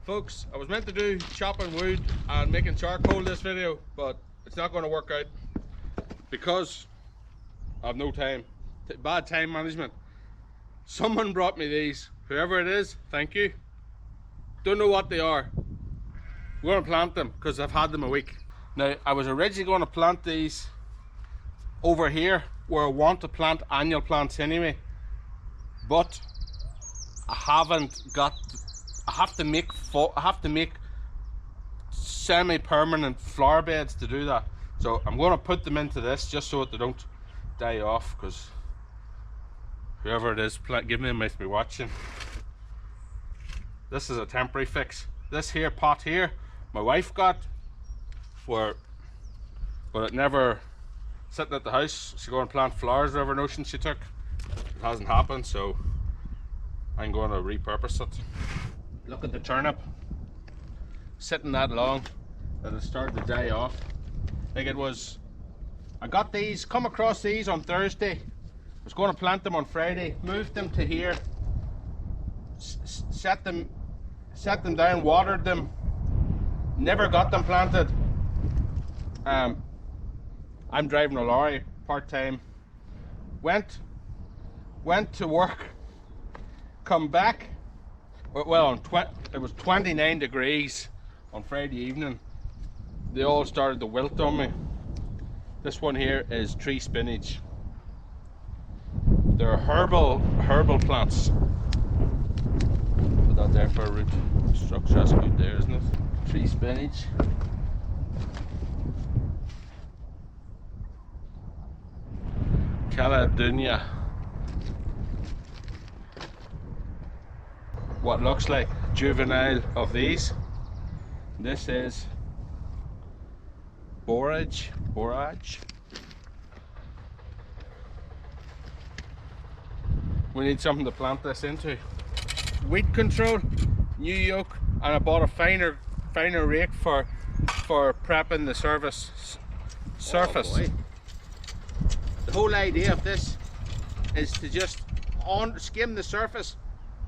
Folks, I was meant to do chopping wood and making charcoal this video, but it's not going to work out because I have no time. Bad time management. Someone brought me these. Whoever it is, thank you. Don't know what they are. We're going to plant them because I've had them a week. Now, I was originally going to plant these over here where I want to plant annual plants anyway, but I have to make semi-permanent flower beds to do that. So I'm going to put them into this just so that they don't die off, because whoever it is giving them might be watching. This is a temporary fix. This here pot here my wife got but it never sitting at the house. She's going to plant flowers, whatever notion she took. It hasn't happened, so I'm going to repurpose it. Look at the turnip sitting that long that it started to die off. Like it was, I got these, come across these on Thursday. I was going to plant them on Friday, moved them to here, set them down, watered them, never got them planted. I'm driving a lorry part-time. Went to work, come back. Well, it was 29 degrees on Friday evening. They all started to wilt on me. This one here is tree spinach. They're herbal plants. Put that there for a root structure. That's good there, isn't it? Tree spinach. Caledonia. What looks like juvenile of these. This is borage. We need something to plant this into. Weed control, new yoke, and I bought a finer rake for prepping the surface. Oh, the whole idea of this is to just skim the surface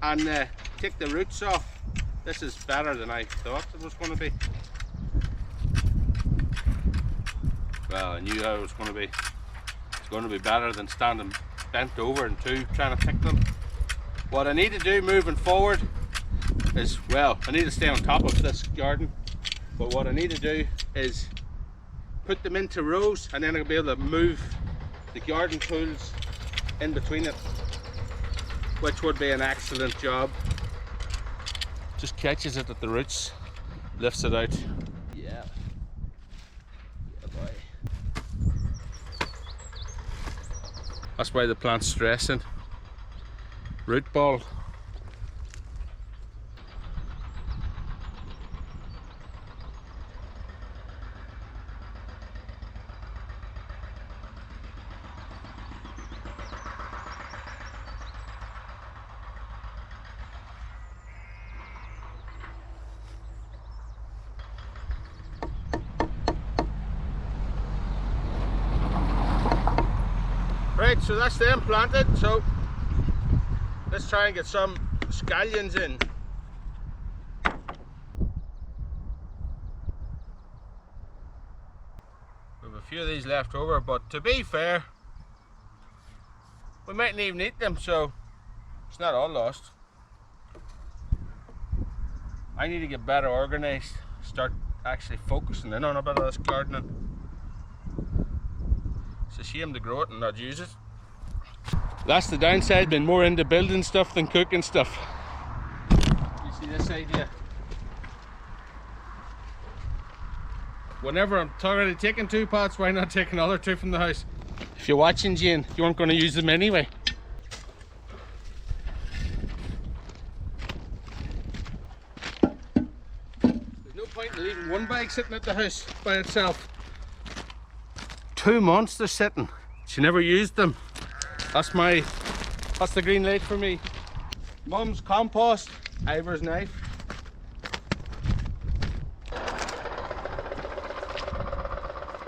and take the roots off. This is better than I thought it was going to be. Well, I knew how it was going to be. It's going to be better than standing bent over and trying to pick them. What I need to do moving forward is, well, I need to stay on top of this garden, but what I need to do is put them into rows, and then I'll be able to move the garden tools in between it, which would be an excellent job. Just catches it at the roots, lifts it out. Yeah. Yeah, boy. That's why the plant's stressing. Root ball. Right, so that's them planted, so let's try and get some scallions in. We have a few of these left over, but to be fair, we mightn't even eat them, so it's not all lost. I need to get better organised, start actually focusing in on a bit of this gardening. It's a shame to grow it and not use it. That's the downside, been more into building stuff than cooking stuff. You see this idea? Whenever I'm already taking 2 pots, why not take another 2 from the house? If you're watching, Jane, you weren't going to use them anyway. There's no point in leaving one bag sitting at the house by itself. 2 months they're sitting. She never used them. That's the green light for me. Mum's compost, Ivor's knife.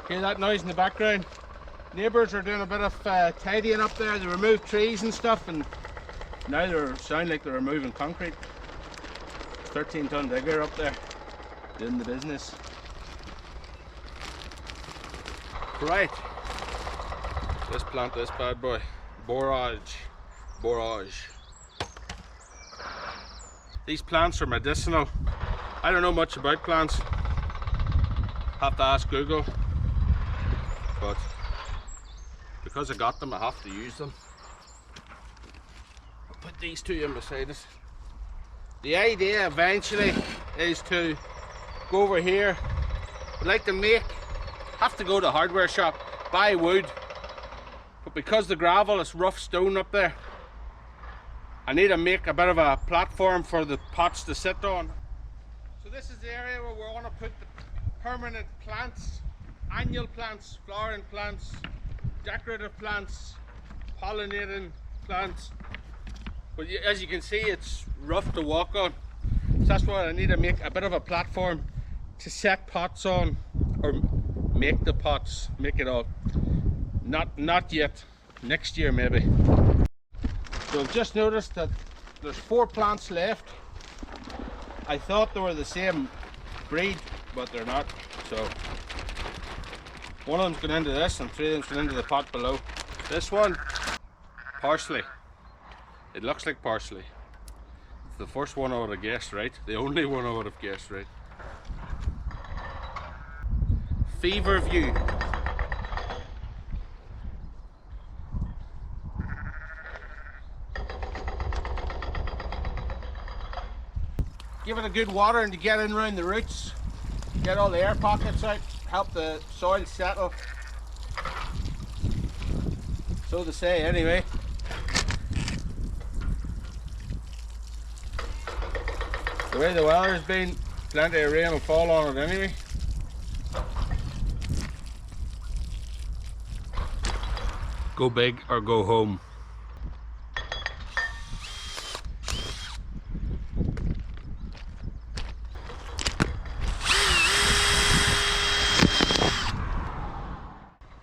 Hear that noise in the background? Neighbours are doing a bit of tidying up there. They removed trees and stuff, and now they sound like they're removing concrete. 13-ton digger up there doing the business. Right. Let's plant this bad boy. Borage. Borage. These plants are medicinal. I don't know much about plants. Have to ask Google. But because I got them, I have to use them. I'll put these two in beside us. The idea eventually is to go over here. I'd like to have to go to a hardware shop, buy wood. But because the gravel is rough stone up there, I need to make a bit of a platform for the pots to sit on. So this is the area where we want to put the permanent plants, annual plants, flowering plants, decorative plants, pollinating plants. But as you can see, it's rough to walk on. So that's why I need to make a bit of a platform to set pots on, or make the pots, make it all. Not yet, next year maybe. So I've just noticed that there's 4 plants left. I thought they were the same breed, but they're not. So one of them's going into this and 3 of them's going into the pot below. This one, parsley. It looks like parsley. It's the first one I would have guessed right. The only one I would have guessed right. Fever View. Give it a good water and to get in around the roots. Get all the air pockets out. Help the soil settle. So they say anyway. The way the weather's been, plenty of rain will fall on it anyway. Go big or go home.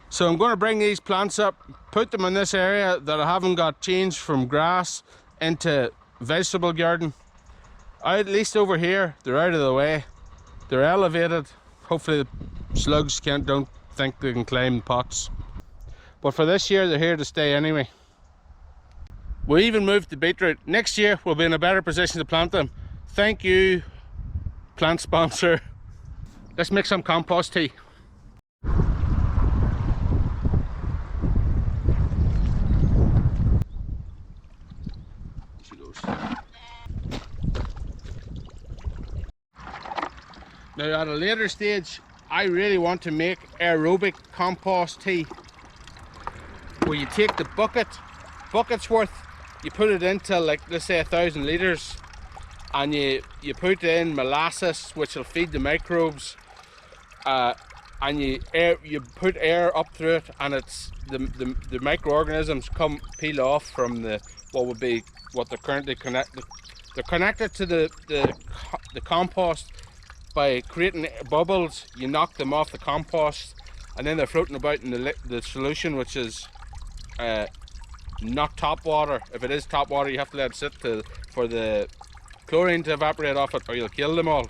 So I'm going to bring these plants up, put them in this area that I haven't got changed from grass into vegetable garden. At least over here, they're out of the way. They're elevated. Hopefully the slugs don't think they can climb pots. But for this year, they're here to stay anyway. We even moved the beetroot. Next year, we'll be in a better position to plant them. Thank you, plant sponsor. Let's make some compost tea. Now at a later stage, I really want to make aerobic compost tea, where you take the bucket's worth, you put it into, like, let's say 1,000 litres, and you put in molasses, which will feed the microbes, and you put air up through it, and it's the microorganisms peel off from what they're currently connected. They're connected to the compost. By creating bubbles, you knock them off the compost, and then they're floating about in the solution, which is not top water. If it is top water, you have to let it sit for the chlorine to evaporate off it, or you'll kill them all.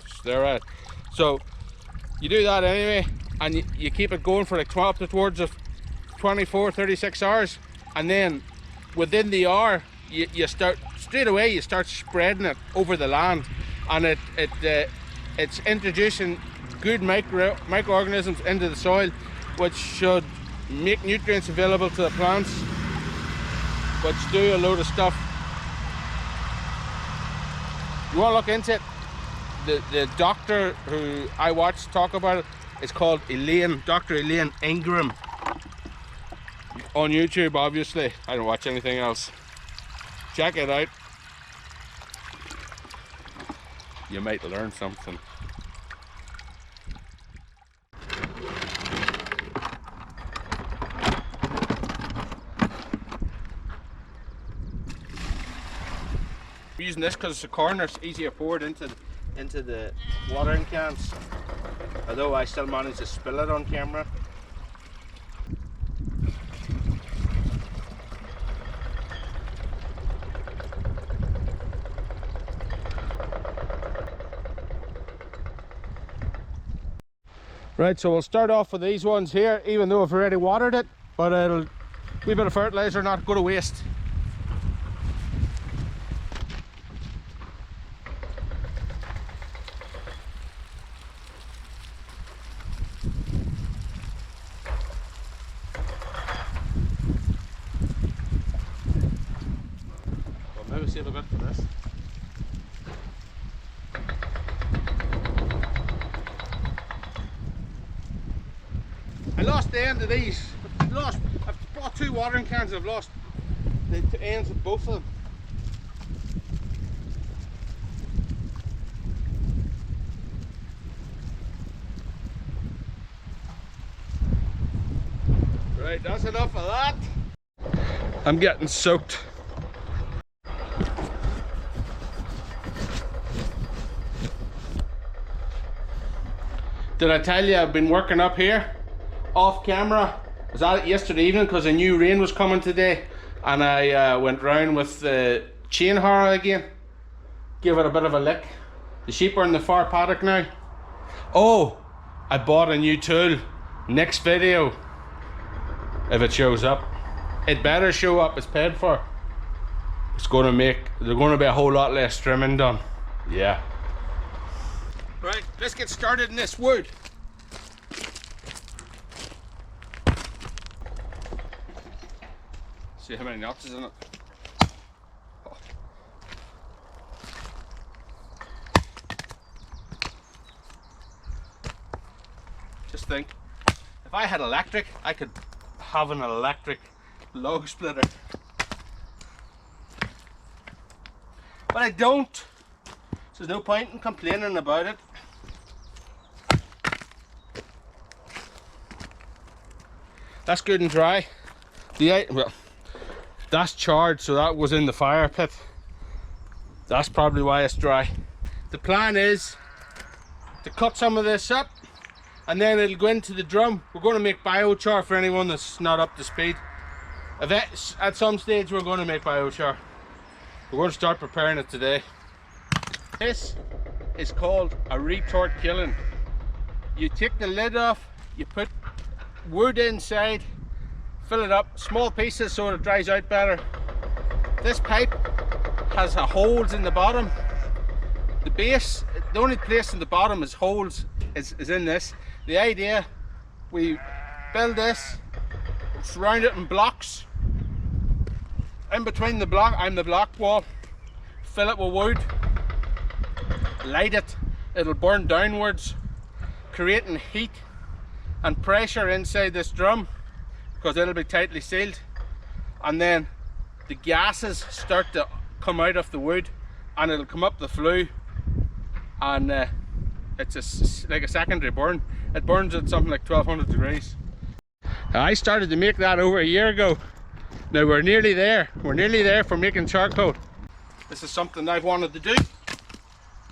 So you do that anyway, and you keep it going for like 24-36 hours, and then within the hour, you start straight away. You start spreading it over the land, and it's introducing good microorganisms into the soil, which should make nutrients available to the plants, which do a load of stuff. You want to look into it? The doctor who I watched talk about it is called Dr. Elaine Ingram, on YouTube. Obviously, I don't watch anything else. Check it out. You might learn something. We're using this because it's a corner, it's easier poured into the watering cans, although I still manage to spill it on camera. Right, so we'll start off with these ones here, even though I've already watered it, but it'll wee bit of fertilizer not go to waste. Well, maybe save a bit for this. I lost the end of these. I've bought 2 watering cans. I've lost the ends of both of them. Right, that's enough of that. I'm getting soaked. Did I tell you I've been working up here? Off camera. I was at it yesterday evening because I knew rain was coming today, and I went round with the chain harrow again, give it a bit of a lick. The sheep are in the far paddock now. Oh, I bought a new tool. Next video, if it shows up, it better show up. It's paid for. It's going to make, there's going to be a whole lot less trimming done. Yeah. Right, let's get started in this wood. See how many knots is in it. Oh. Just think, if I had electric, I could have an electric log splitter. But I don't, so there's no point in complaining about it. That's good and dry. Well, that's charred, so that was in the fire pit. That's probably why it's dry. The plan is to cut some of this up, and then it'll go into the drum. We're going to make biochar for anyone that's not up to speed. At some stage we're going to make biochar. We're going to start preparing it today. This is called a retort kiln. You take the lid off, you put wood inside, fill it up, small pieces so it dries out better. This pipe has holes in the bottom. The base, the only place in the bottom is holes, is in this. The idea, we build this, surround it in blocks. In between the block, I'm the block wall, fill it with wood, light it, it'll burn downwards, creating heat and pressure inside this drum, because it'll be tightly sealed, and then the gases start to come out of the wood and it'll come up the flue, and it's like a secondary burn. It burns at something like 1200 degrees. I started to make that over a year ago. Now we're nearly there. We're nearly there for making charcoal. This is something I've wanted to do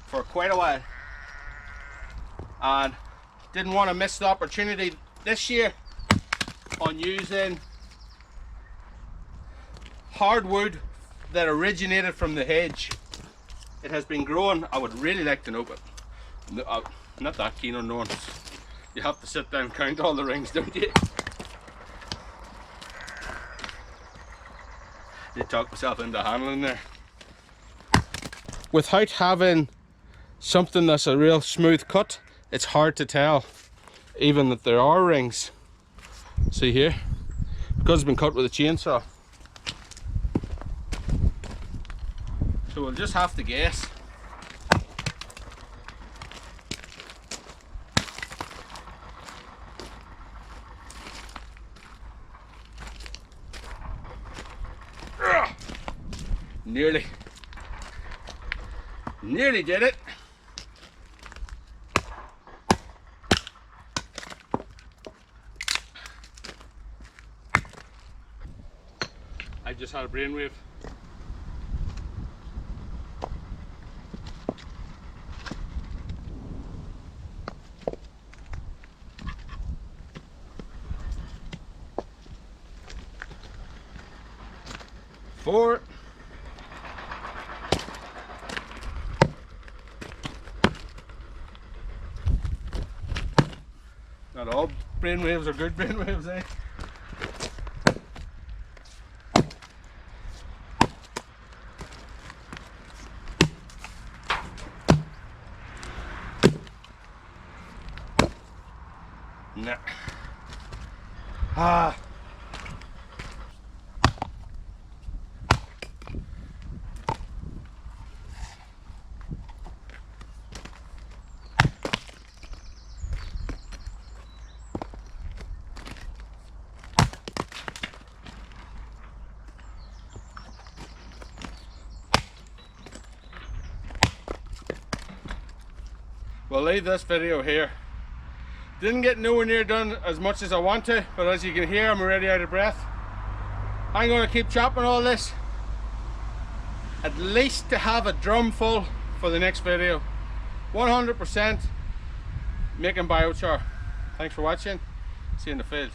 for quite a while, and didn't want to miss the opportunity this year on using hardwood that originated from the hedge. It has been growing. I would really like to know, but I'm not that keen on knowing. You have to sit down and count all the rings, don't you? I talked myself into handling there. Without having something that's a real smooth cut, it's hard to tell even that there are rings. See here, because it's been cut with a chainsaw. So we'll just have to guess. Nearly did it. I just had a brainwave. Four. Not all brainwaves are good brainwaves, eh? Nah. Ah. We'll leave this video here. Didn't get nowhere near done as much as I want to, but as you can hear, I'm already out of breath. I'm going to keep chopping all this, at least to have a drum full for the next video. 100% making biochar. Thanks for watching. See you in the field.